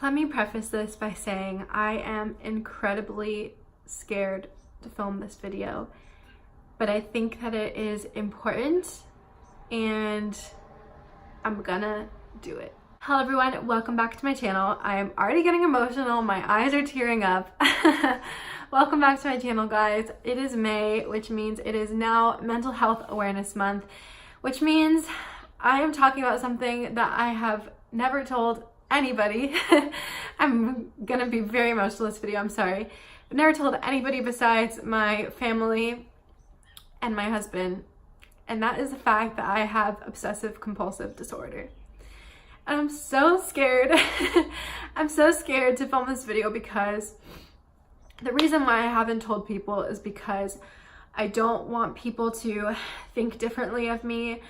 Let me preface this by saying I am incredibly scared to film this video, but I think that it is important and I'm gonna do it. Hello everyone, welcome back to my channel. I am already getting emotional, my eyes are tearing up. Welcome back to my channel, guys. It is May, which means it is now Mental Health Awareness Month, which means I am talking about something that I have never told anybody. I'm gonna be very emotional in this video, I'm sorry. I've never told anybody besides my family and my husband, and that is the fact that I have obsessive compulsive disorder. And I'm so scared. I'm so scared to film this video because the reason why I haven't told people is because I don't want people to think differently of me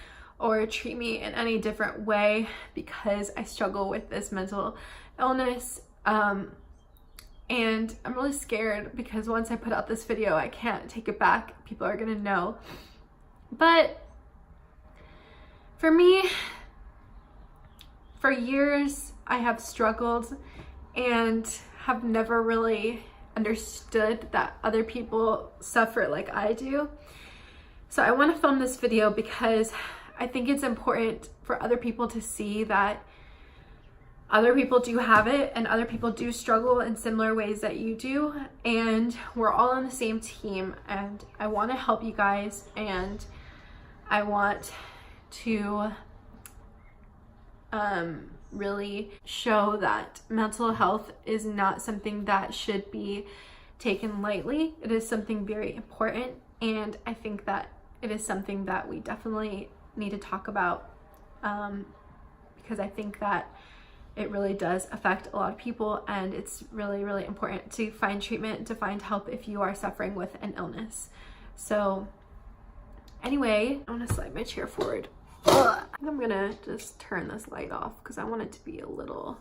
or treat me in any different way because I struggle with this mental illness. And I'm really scared because once I put out this video, I can't take it back. People are gonna know. But for me, for years, I have struggled and have never really understood that other people suffer like I do. So I want to film this video because I think it's important for other people to see that other people do have it and other people do struggle in similar ways that you do, and we're all on the same team, and I want to help you guys, and I want to really show that mental health is not something that should be taken lightly. It is something very important, and I think that it is something that we definitely need to talk about because I think that it really does affect a lot of people, and it's really, really important to find treatment, to find help if you are suffering with an illness. So anyway, I'm gonna slide my chair forward. Ugh. I'm gonna just turn this light off because I want it to be a little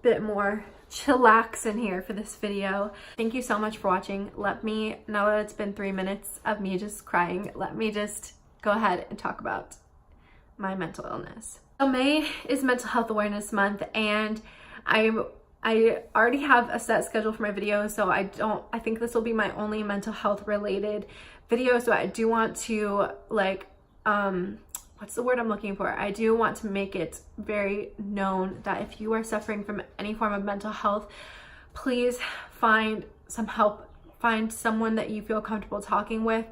bit more chillax in here for this video. Thank you so much for watching. Let me, now that it's been 3 minutes of me just crying, let me just go ahead and talk about my mental illness. So May is Mental Health Awareness Month, and I already have a set schedule for my videos, so I think this will be my only mental health related video. So I do want to what's the word I'm looking for? I do want to make it very known that if you are suffering from any form of mental health, please find some help. Find someone that you feel comfortable talking with.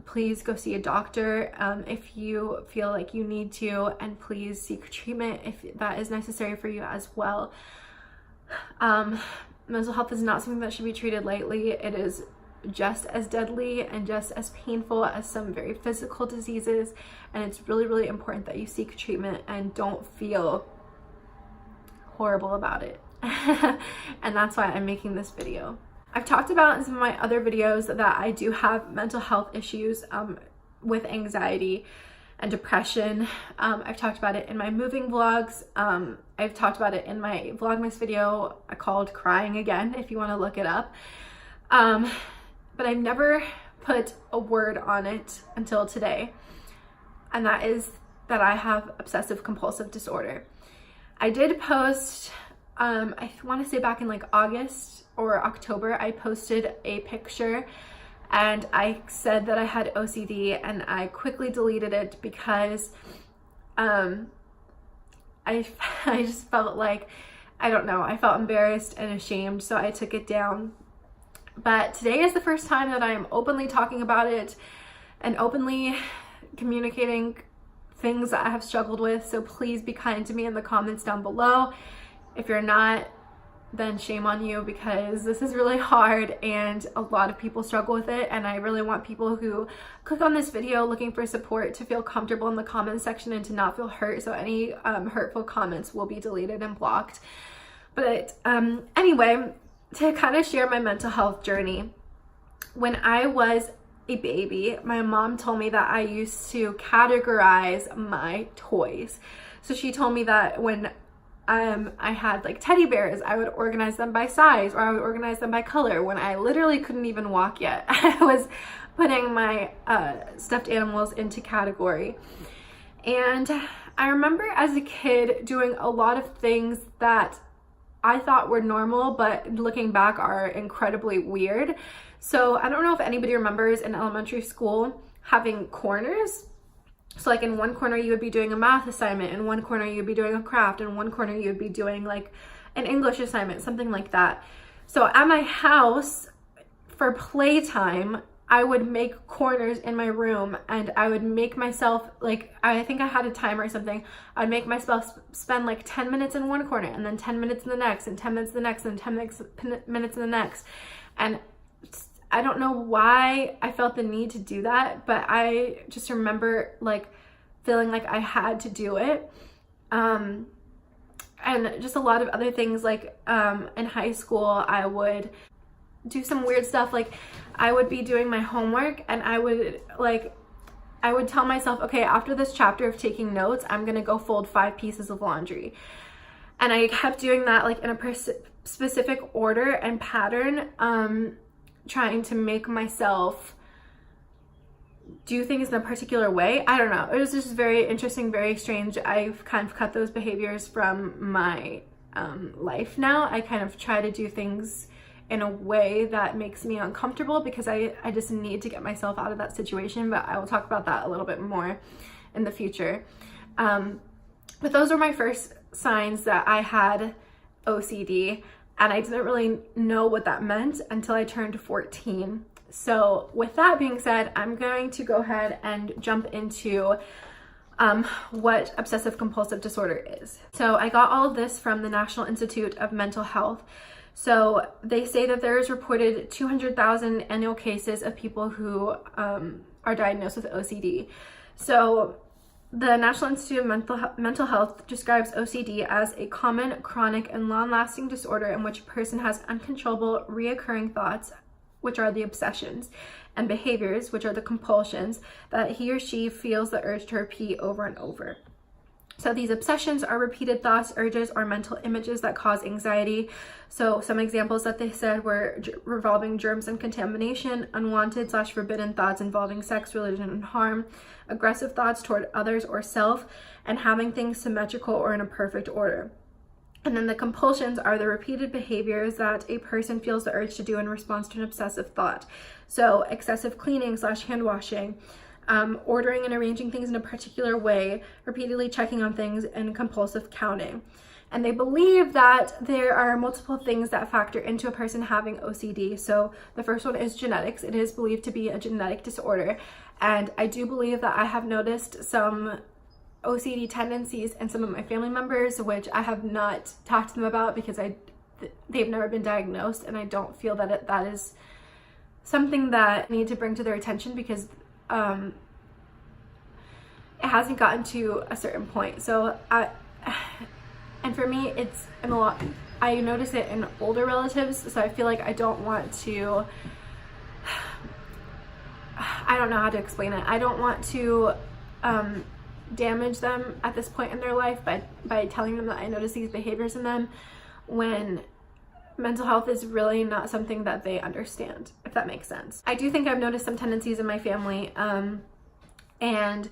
Please go see a doctor if you feel like you need to, and please seek treatment if that is necessary for you as well. Mental health is not something that should be treated lightly. It is just as deadly and just as painful as some very physical diseases, and it's really, really important that you seek treatment and don't feel horrible about it. And that's why I'm making this video. I've talked about in some of my other videos that I do have mental health issues with anxiety and depression. I've talked about it in my moving vlogs. I've talked about it in my Vlogmas video called Crying Again, if you want to look it up. But I've never put a word on it until today, and that is that I have obsessive compulsive disorder. I did post, I want to say back in like August or October, I posted a picture and I said that I had OCD, and I quickly deleted it because I just felt like, I don't know, I felt embarrassed and ashamed, so I took it down. But today is the first time that I am openly talking about it and openly communicating things that I have struggled with. So please be kind to me in the comments down below. If you're not, then shame on you, because this is really hard and a lot of people struggle with it, and I really want people who click on this video looking for support to feel comfortable in the comment section and to not feel hurt. So any hurtful comments will be deleted and blocked. But anyway, to kind of share my mental health journey. When I was a baby, my mom told me that I used to categorize my toys. So she told me that when I had like teddy bears, I would organize them by size, or I would organize them by color. When I literally couldn't even walk yet, I was putting my stuffed animals into category. And I remember as a kid doing a lot of things that I thought were normal, but looking back are incredibly weird. So I don't know if anybody remembers in elementary school having corners. So like in one corner you would be doing a math assignment, in one corner you'd be doing a craft, in one corner you'd be doing like an English assignment, something like that. So at my house for playtime, I would make corners in my room, and I would make myself, like, I think I had a timer or something. I'd make myself spend like 10 minutes in one corner, and then 10 minutes in the next, and 10 minutes in the next, and 10 minutes in the next. And I don't know why I felt the need to do that, but I just remember like feeling like I had to do it. And just a lot of other things, like in high school, I would do some weird stuff. Like I would be doing my homework, and I would tell myself, okay, after this chapter of taking notes, I'm gonna go fold 5 pieces of laundry. And I kept doing that like in a specific order and pattern, trying to make myself do things in a particular way. I don't know. It was just very interesting, very strange. I've kind of cut those behaviors from my life now. I kind of try to do things in a way that makes me uncomfortable because I just need to get myself out of that situation, but I will talk about that a little bit more in the future. But those were my first signs that I had OCD, and I didn't really know what that meant until I turned 14. So with that being said, I'm going to go ahead and jump into what obsessive compulsive disorder is. So I got all of this from the National Institute of Mental Health. So they say that there is reported 200,000 annual cases of people who are diagnosed with OCD. So the National Institute of Mental Health describes OCD as a common, chronic, and long-lasting disorder in which a person has uncontrollable, reoccurring thoughts, which are the obsessions, and behaviors, which are the compulsions, that he or she feels the urge to repeat over and over. So these obsessions are repeated thoughts, urges, or mental images that cause anxiety. So some examples that they said were revolving germs and contamination, unwanted/forbidden thoughts involving sex, religion, and harm, aggressive thoughts toward others or self, and having things symmetrical or in a perfect order. And then the compulsions are the repeated behaviors that a person feels the urge to do in response to an obsessive thought. So excessive cleaning/hand washing, ordering and arranging things in a particular way, repeatedly checking on things, and compulsive counting. And they believe that there are multiple things that factor into a person having OCD. So the first one is genetics. It is believed to be a genetic disorder. And I do believe that I have noticed some OCD tendencies in some of my family members, which I have not talked to them about because they've never been diagnosed, and I don't feel that that is something that I need to bring to their attention because it hasn't gotten to a certain point. So and for me, I notice it in older relatives, so I feel like I don't want to, I don't know how to explain it. I don't want to damage them at this point in their life by telling them that I notice these behaviors in them when mental health is really not something that they understand, if that makes sense. I do think I've noticed some tendencies in my family, and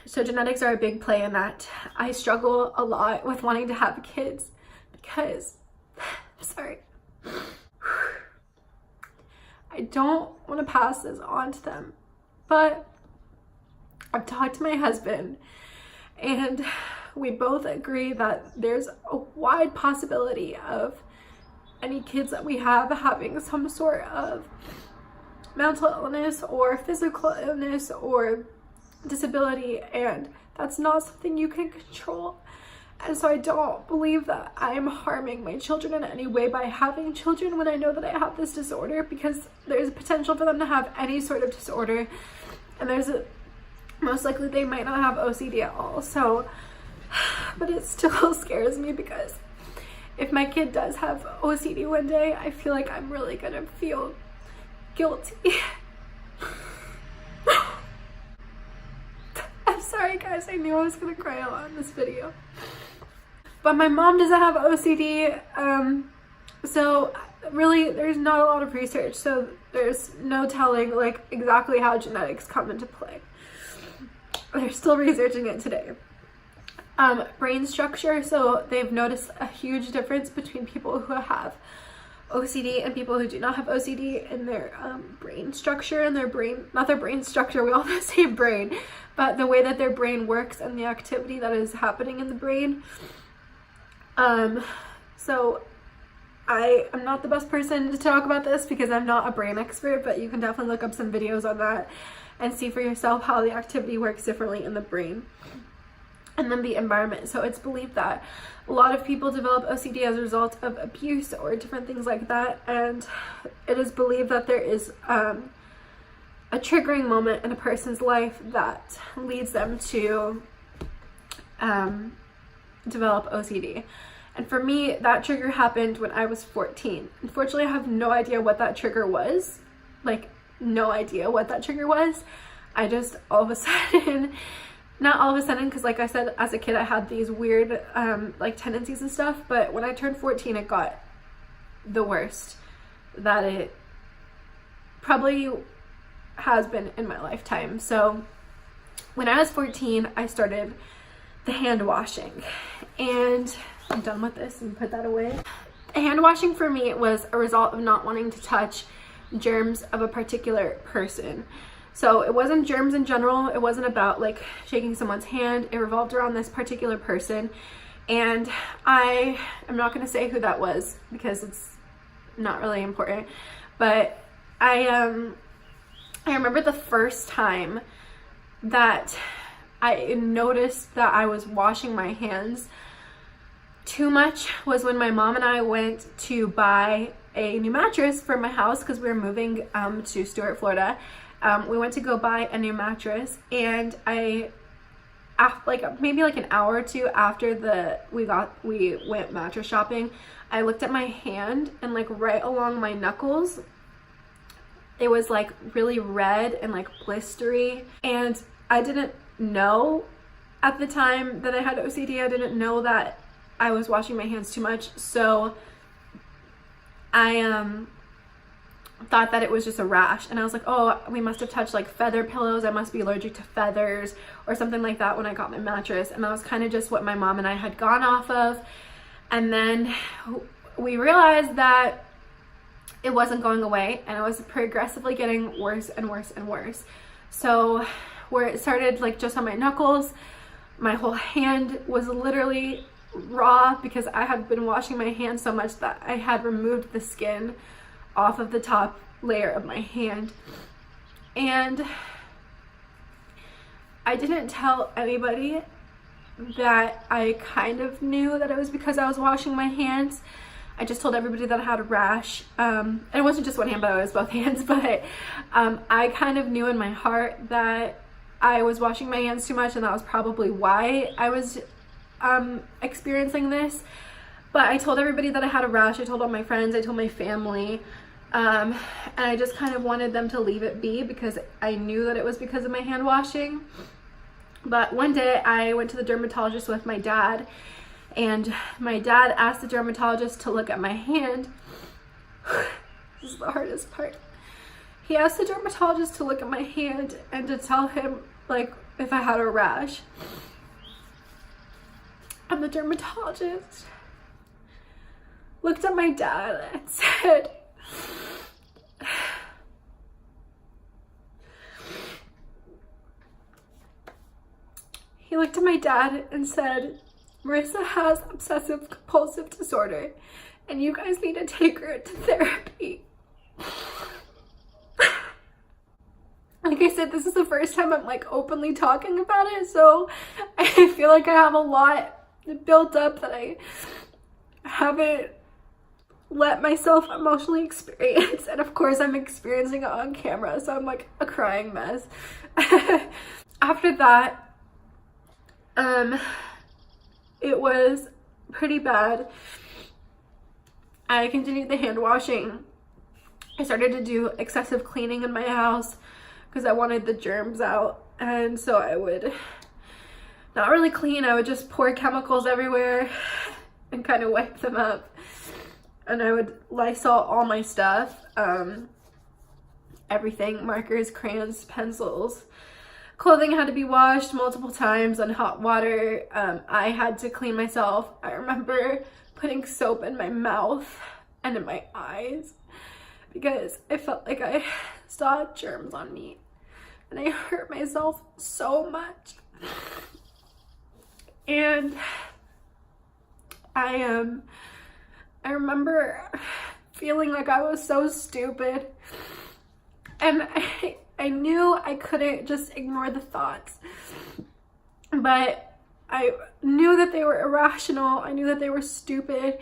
so genetics are a big play in that. I struggle a lot with wanting to have kids because, I'm sorry, I don't want to pass this on to them, but I've talked to my husband, and we both agree that there's a wide possibility of any kids that we have having some sort of mental illness or physical illness or disability, and that's not something you can control. And so I don't believe that I am harming my children in any way by having children when I know that I have this disorder, because there's a potential for them to have any sort of disorder, and most likely they might not have OCD at all. So, but it still scares me because if my kid does have OCD one day, I feel like I'm really gonna feel guilty. I'm sorry guys, I knew I was gonna cry a lot in this video. But my mom doesn't have OCD, so really there's not a lot of research, so there's no telling like exactly how genetics come into play. They're still researching it today. brain structure. So they've noticed a huge difference between people who have OCD and people who do not have OCD in their brain structure and their brain, not their brain structure, we all have the same brain, but the way that their brain works and the activity that is happening in the brain. So I am not the best person to talk about this because I'm not a brain expert, but you can definitely look up some videos on that and see for yourself how the activity works differently in the brain. And then the environment. So it's believed that a lot of people develop OCD as a result of abuse or different things like that, and it is believed that there is a triggering moment in a person's life that leads them to develop OCD. And for me, that trigger happened when I was 14. Unfortunately, I have no idea what that trigger was. Like, no idea what that trigger was. I just all of a sudden, not all of a sudden, because like I said, as a kid I had these weird like tendencies and stuff, but when I turned 14 it got the worst that it probably has been in my lifetime. So when I was 14, I started the hand washing, and I'm done with this and put that away. Hand washing for me was a result of not wanting to touch germs of a particular person. So it wasn't germs in general, it wasn't about like shaking someone's hand, it revolved around this particular person. And I am not going to say who that was because it's not really important, but I remember the first time that I noticed that I was washing my hands too much was when my mom and I went to buy a new mattress for my house because we were moving to Stuart, Florida. We went to go buy a new mattress, and maybe like an hour or two after we went mattress shopping, I looked at my hand, and like right along my knuckles it was like really red and like blistery, and I didn't know at the time that I had OCD. I didn't know that I was washing my hands too much, so I thought that it was just a rash, and I was like, oh, we must have touched like feather pillows, I must be allergic to feathers or something like that when I got my mattress. And that was kind of just what my mom and I had gone off of. And then we realized that it wasn't going away, and it was progressively getting worse and worse and worse. So where it started like just on my knuckles, my whole hand was literally raw because I had been washing my hands so much that I had removed the skin off of the top layer of my hand. And I didn't tell anybody that I kind of knew that it was because I was washing my hands. I just told everybody that I had a rash. And it wasn't just one hand, but it was both hands. But I kind of knew in my heart that I was washing my hands too much, and that was probably why I was experiencing this. But I told everybody that I had a rash. I told all my friends, I told my family, and I just kind of wanted them to leave it be because I knew that it was because of my hand washing. But one day I went to the dermatologist with my dad, and my dad asked the dermatologist to look at my hand. This is the hardest part. He asked the dermatologist to look at my hand and to tell him like if I had a rash. And the dermatologist looked at my dad and said, he looked at my dad and said, Marissa has obsessive compulsive disorder, and you guys need to take her to therapy. Like I said, this is the first time I'm like openly talking about it, so I feel like I have a lot built up that I haven't let myself emotionally experience, and of course I'm experiencing it on camera, so I'm like a crying mess. After that, it was pretty bad. I continued the hand washing. I started to do excessive cleaning in my house because I wanted the germs out, and so I would not really clean, I would just pour chemicals everywhere and kind of wipe them up, and I would Lysol all my stuff, everything, markers, crayons, pencils, clothing had to be washed multiple times on hot water. I had to clean myself. I remember putting soap in my mouth and in my eyes because I felt like I saw germs on me, and I hurt myself so much. And I remember feeling like I was so stupid, and I knew I couldn't just ignore the thoughts, but I knew that they were irrational. I knew that they were stupid,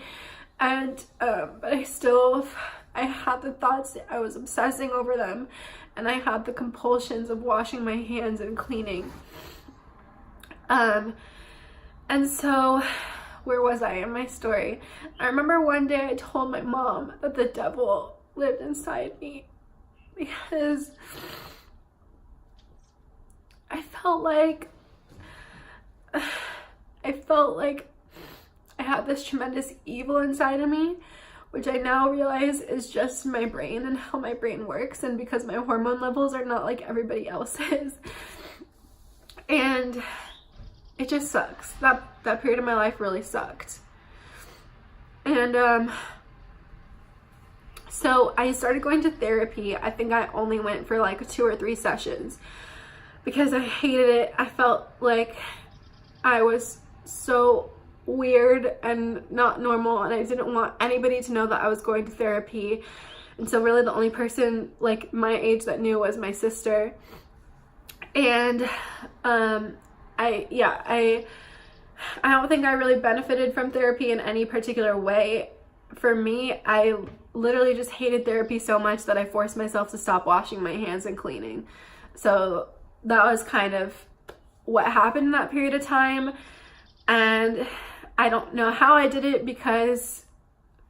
and but I had the thoughts. I was obsessing over them, and I had the compulsions of washing my hands and cleaning. And so where was I in my story? I remember one day I told my mom that the devil lived inside me because I felt like I had this tremendous evil inside of me, which I now realize is just my brain and how my brain works, and because my hormone levels are not like everybody else's. And it just sucks. That period of my life really sucked. And so I started going to therapy. I think I only went for like 2 or 3 sessions because I hated it. I felt like I was so weird and not normal, and I didn't want anybody to know that I was going to therapy. And so really the only person like my age that knew was my sister. And I don't think I really benefited from therapy in any particular way. For me, I literally just hated therapy so much that I forced myself to stop washing my hands and cleaning. So that was kind of what happened in that period of time. And I don't know how I did it because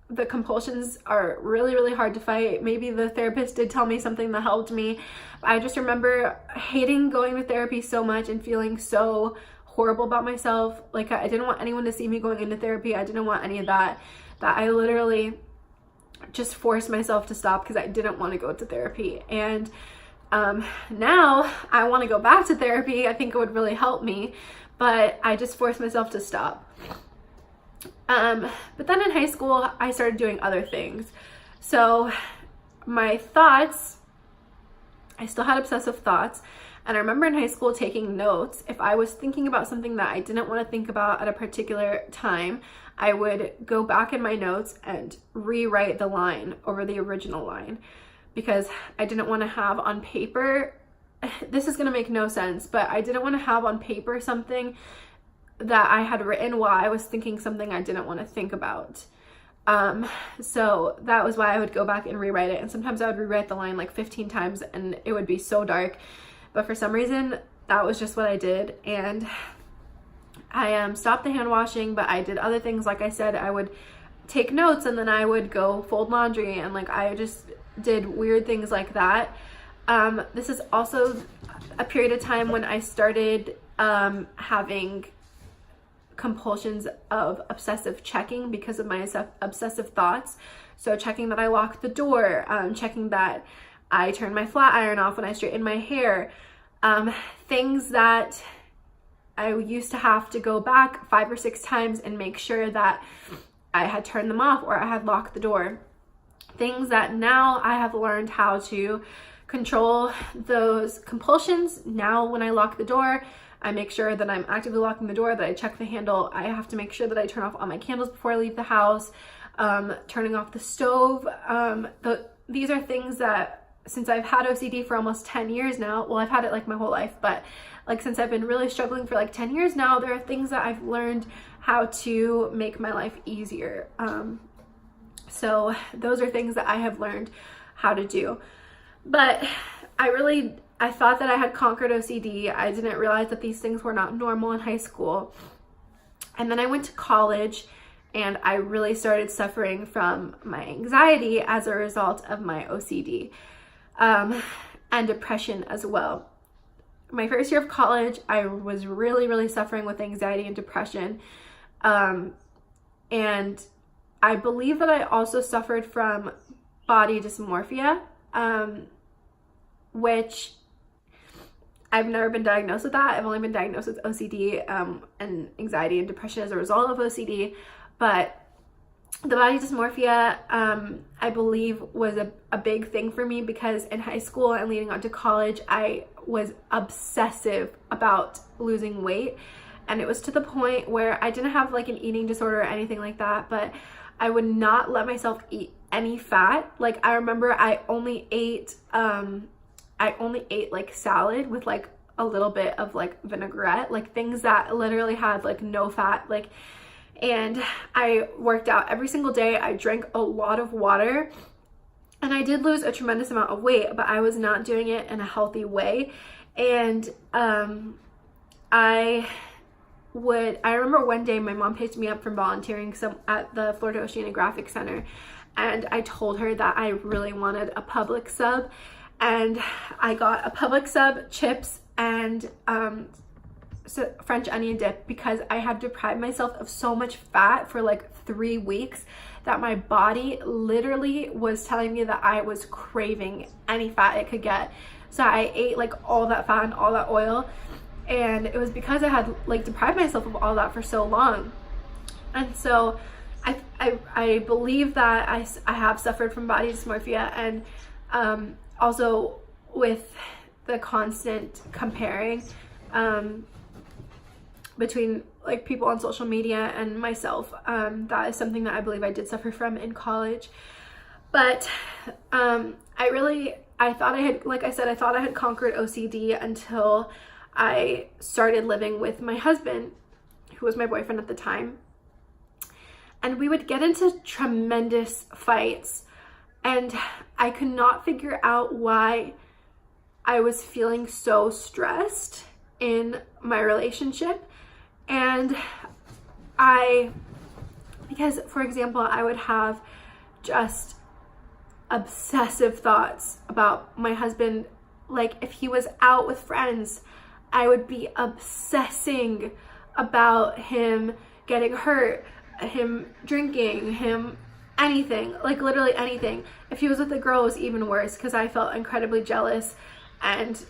the compulsions are really, really hard to fight. Maybe the therapist did tell me something that helped me. I just remember hating going to therapy so much and feeling so horrible about myself. Like I didn't want anyone to see me going into therapy. I didn't want any of that. That I literally just forced myself to stop because I didn't want to go to therapy. And now I want to go back to therapy. I think it would really help me, but I just forced myself to stop. But then in high school, I started doing other things. So my thoughts, I still had obsessive thoughts. And I remember in high school taking notes. If I was thinking about something that I didn't want to think about at a particular time, I would go back in my notes and rewrite the line over the original line because I didn't want to have on paper, this is going to make no sense, but I didn't want to have on paper something that I had written while I was thinking something I didn't want to think about. So that was why I would go back and rewrite it. And sometimes I would rewrite the line like 15 times and it would be so dark. But for some reason, that was just what I did. And I stopped the hand washing, but I did other things. Like I said, I would take notes and then I would go fold laundry, and like I just did weird things like that. This is also a period of time when I started having compulsions of obsessive checking because of my obsessive thoughts. So checking that I locked the door, checking that I turned my flat iron off when I straightened my hair, things that I used to have to go back 5 or 6 times and make sure that I had turned them off or I had locked the door. Things that now I have learned how to control those compulsions. Now when I lock the door, I make sure that I'm actively locking the door, that I check the handle. I have to make sure that I turn off all my candles before I leave the house, turning off the stove. These are things that since I've had OCD for almost 10 years now, well, I've had it like my whole life, but like since I've been really struggling for like 10 years now, there are things that I've learned how to make my life easier. So those are things that I have learned how to do. But I thought that I had conquered OCD. I didn't realize that these things were not normal in high school. And then I went to college and I really started suffering from my anxiety as a result of my OCD, and depression as well. My first year of college, I was really suffering with anxiety and depression. And I believe that I also suffered from body dysmorphia, which I've never been diagnosed with that. I've only been diagnosed with OCD and anxiety and depression as a result of OCD. But the body dysmorphia, I believe, was a big thing for me because in high school and leading on to college, I was obsessive about losing weight. And it was to the point where I didn't have like an eating disorder or anything like that, but I would not let myself eat any fat. Like I remember I only ate like salad with like a little bit of like vinaigrette, like things that literally had like no fat, like, and I worked out every single day. I drank a lot of water and I did lose a tremendous amount of weight, but I was not doing it in a healthy way. And I remember one day my mom picked me up from volunteering at the Florida Oceanographic Center, and I told her that I really wanted a Publix sub, and I got a Publix sub, chips, and French onion dip because I had deprived myself of so much fat for like 3 weeks that my body literally was telling me that I was craving any fat it could get. So I ate like all that fat and all that oil, and it was because I had like deprived myself of all that for so long. And so I believe that I have suffered from body dysmorphia, and also with the constant comparing between like people on social media and myself. That is something that I believe I did suffer from in college. But I thought I had, like I said, I thought I had conquered OCD until I started living with my husband, who was my boyfriend at the time. And we would get into tremendous fights, and I could not figure out why I was feeling so stressed in my relationship. And because for example, I would have just obsessive thoughts about my husband. Like if he was out with friends, I would be obsessing about him getting hurt, him drinking, him anything, like literally anything. If he was with a girl, it was even worse because I felt incredibly jealous, and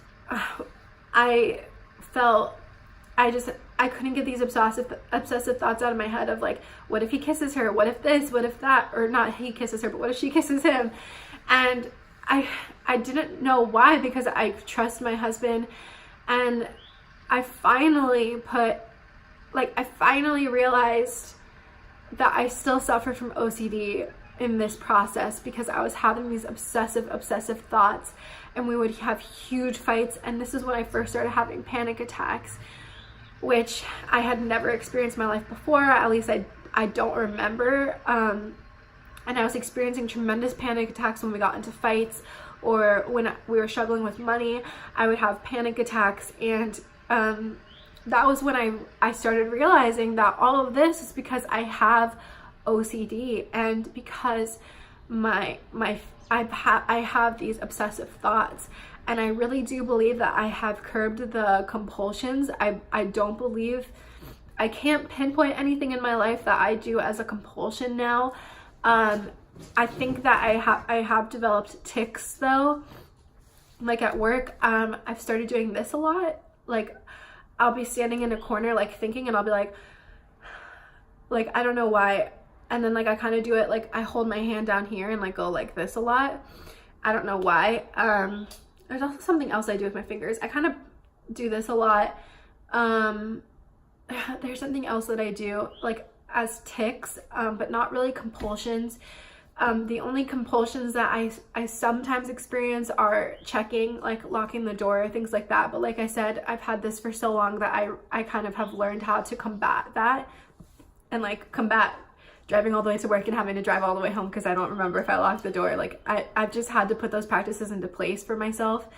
I couldn't get these obsessive thoughts out of my head of like, what if he kisses her? What if this? What if that? Or not he kisses her, but what if she kisses him? And I didn't know why, because I trust my husband. And I finally realized that I still suffered from OCD in this process because I was having these obsessive thoughts, and we would have huge fights. And this is when I first started having panic attacks, which I had never experienced in my life before. At least I don't remember. And I was experiencing tremendous panic attacks when we got into fights, or when we were struggling with money. I would have panic attacks, and that was when I started realizing that all of this is because I have OCD, and because I have these obsessive thoughts. And I really do believe that I have curbed the compulsions. I don't believe, I can't pinpoint anything in my life that I do as a compulsion now. I think that I have developed tics though. Like at work, I've started doing this a lot. Like I'll be standing in a corner like thinking, and I'll be like I don't know why. And then like I kind of do it, like I hold my hand down here and like go like this a lot. I don't know why. There's also something else I do with my fingers. I kind of do this a lot. There's something else that I do like as tics, but not really compulsions. The only compulsions that I sometimes experience are checking, like locking the door, things like that. But like I said, I've had this for so long that I kind of have learned how to combat that, and like combat driving all the way to work and having to drive all the way home because I don't remember if I locked the door. Like I've just had to put those practices into place for myself.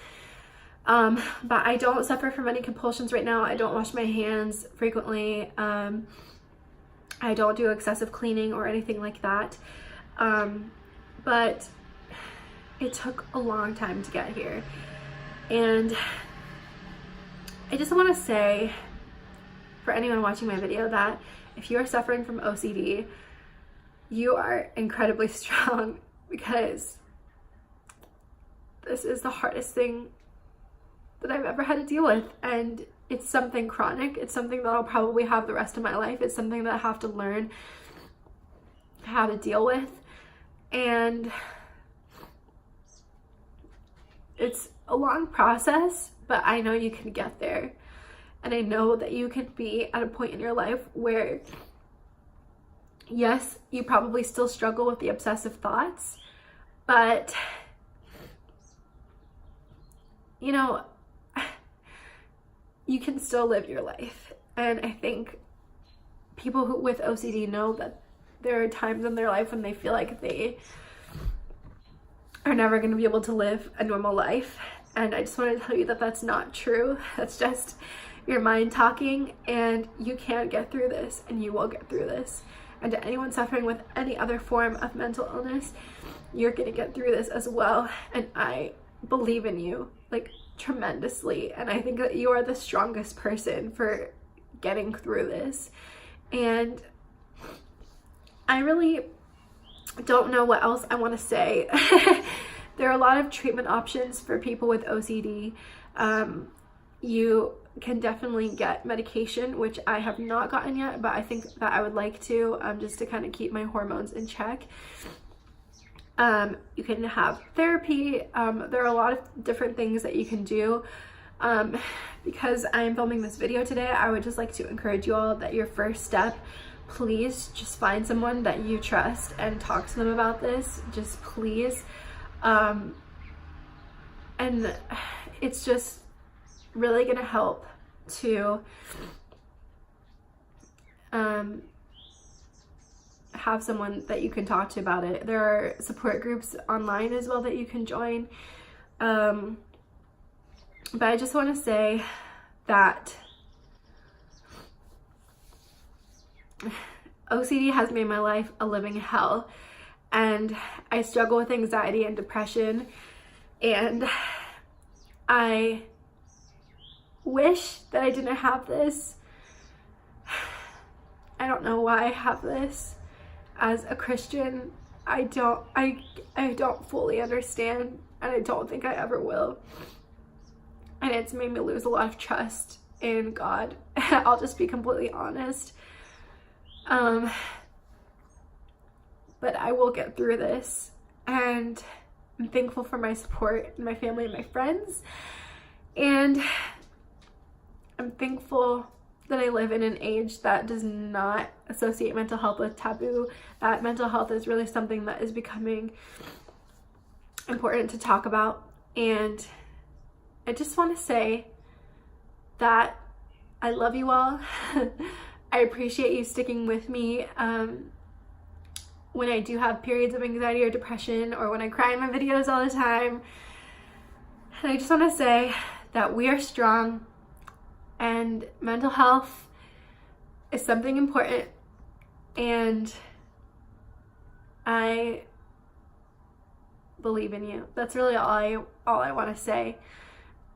But I don't suffer from any compulsions right now. I don't wash my hands frequently. I don't do excessive cleaning or anything like that. But it took a long time to get here. And I just want to say, for anyone watching my video, that if you are suffering from OCD, you are incredibly strong, because this is the hardest thing that I've ever had to deal with, and it's something chronic. It's something that I'll probably have the rest of my life. It's something that I have to learn how to deal with, and it's a long process, but I know you can get there. And I know that you can be at a point in your life where, yes, you probably still struggle with the obsessive thoughts, but you know, you can still live your life. And I think people who with OCD know that there are times in their life when they feel like they are never going to be able to live a normal life. And I just want to tell you that that's not true. That's just your mind talking, and you can get through this, and you will get through this. And to anyone suffering with any other form of mental illness, you're going to get through this as well. And I believe in you, like, tremendously. And I think that you are the strongest person for getting through this. And I really don't know what else I want to say. There are a lot of treatment options for people with OCD. You can definitely get medication, which I have not gotten yet, but I think that I would like to, just to kind of keep my hormones in check. You can have therapy. There are a lot of different things that you can do. Because I am filming this video today, I would just like to encourage you all that your first step, please just find someone that you trust and talk to them about this. Just please. And it's just really gonna help to have someone that you can talk to about it. There are support groups online as well that you can join. But I just want to say that OCD has made my life a living hell, and I struggle with anxiety and depression, and I wish that I didn't have this. I don't know why I have this. As a Christian, I don't fully understand, and I don't think I ever will. And it's made me lose a lot of trust in God. I'll just be completely honest. But I will get through this, and I'm thankful for my support and my family and my friends. And I'm thankful that I live in an age that does not associate mental health with taboo, that mental health is really something that is becoming important to talk about. And I just want to say that I love you all. I appreciate you sticking with me when I do have periods of anxiety or depression, or when I cry in my videos all the time. And I just want to say that we are strong, and mental health is something important, and I believe in you. That's really all I want to say.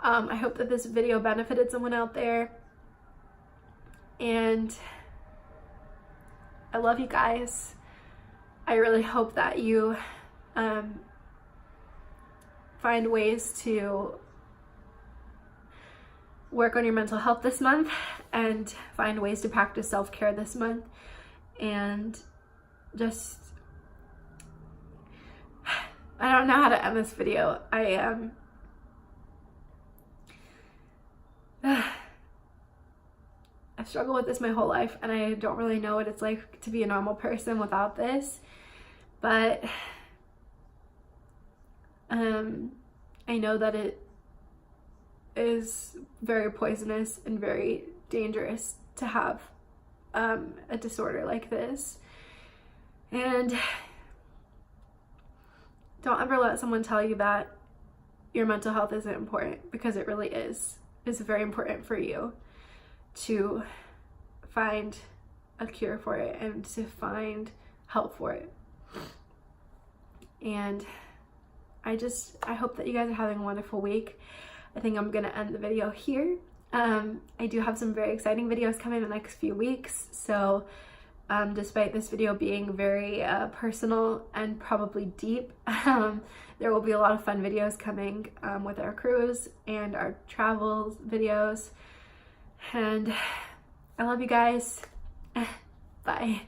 I hope that this video benefited someone out there, and I love you guys. I really hope that you find ways to work on your mental health this month, and find ways to practice self-care this month, and just, I don't know how to end this video. I've struggled with this my whole life, and I don't really know what it's like to be a normal person without this, but I know that it is very poisonous and very dangerous to have a disorder like this. And don't ever let someone tell you that your mental health isn't important, because it really is. It's very important for you to find a cure for it and to find help for it. And I hope that you guys are having a wonderful week. I think I'm gonna end the video here. I do have some very exciting videos coming in the next few weeks, so despite this video being very personal and probably deep. There will be a lot of fun videos coming with our cruise and our travel videos. And I love you guys. Bye.